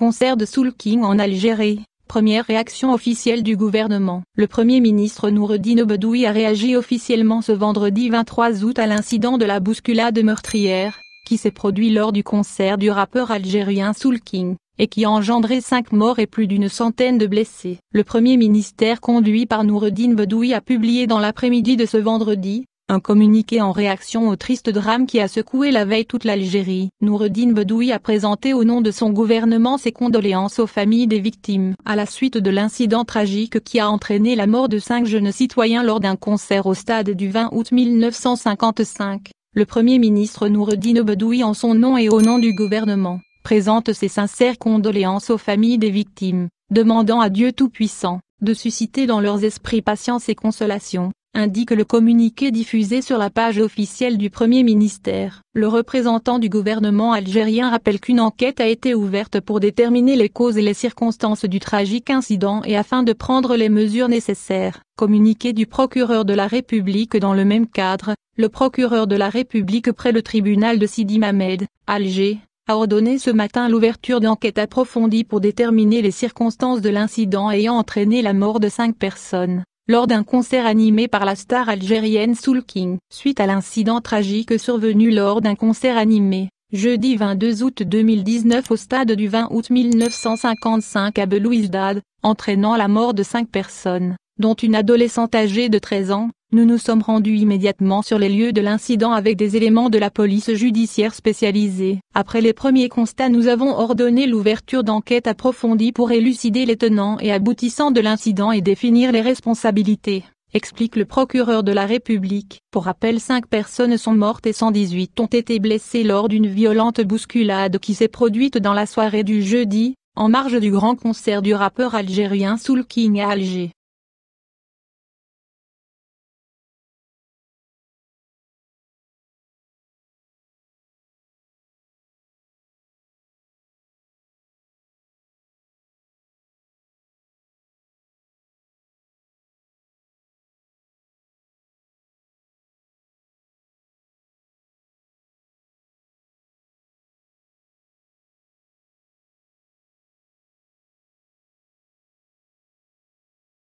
Concert de Soul King en Algérie. Première réaction officielle du gouvernement. Le Premier ministre Noureddine Bedoui a réagi officiellement ce vendredi 23 août à l'incident de la bousculade meurtrière, qui s'est produit lors du concert du rappeur algérien Soul King, et qui a engendré 5 morts et plus d'une centaine de blessés. Le Premier ministère conduit par Noureddine Bedoui a publié dans l'après-midi de ce vendredi un communiqué en réaction au triste drame qui a secoué la veille toute l'Algérie. Noureddine Bedoui a présenté au nom de son gouvernement ses condoléances aux familles des victimes. À la suite de l'incident tragique qui a entraîné la mort de 5 jeunes citoyens lors d'un concert au stade du 20 août 1955, le Premier ministre Noureddine Bedoui en son nom et au nom du gouvernement, présente ses sincères condoléances aux familles des victimes, demandant à Dieu Tout-Puissant de susciter dans leurs esprits patience et consolation, indique le communiqué diffusé sur la page officielle du Premier ministère. Le représentant du gouvernement algérien rappelle qu'une enquête a été ouverte pour déterminer les causes et les circonstances du tragique incident et afin de prendre les mesures nécessaires. Communiqué du procureur de la République. Dans le même cadre, le procureur de la République près le tribunal de Sidi Mamed, Alger, a ordonné ce matin l'ouverture d'enquêtes approfondies pour déterminer les circonstances de l'incident ayant entraîné la mort de 5 personnes lors d'un concert animé par la star algérienne Soul King. Suite à l'incident tragique survenu lors d'un concert animé, jeudi 22 août 2019 au stade du 20 août 1955 à Belouizdad, entraînant la mort de 5 personnes, dont une adolescente âgée de 13 ans, nous nous sommes rendus immédiatement sur les lieux de l'incident avec des éléments de la police judiciaire spécialisée. Après les premiers constats, nous avons ordonné l'ouverture d'enquêtes approfondies pour élucider les tenants et aboutissants de l'incident et définir les responsabilités, explique le procureur de la République. Pour rappel, 5 personnes sont mortes et 118 ont été blessées lors d'une violente bousculade qui s'est produite dans la soirée du jeudi, en marge du grand concert du rappeur algérien Soul King à Alger.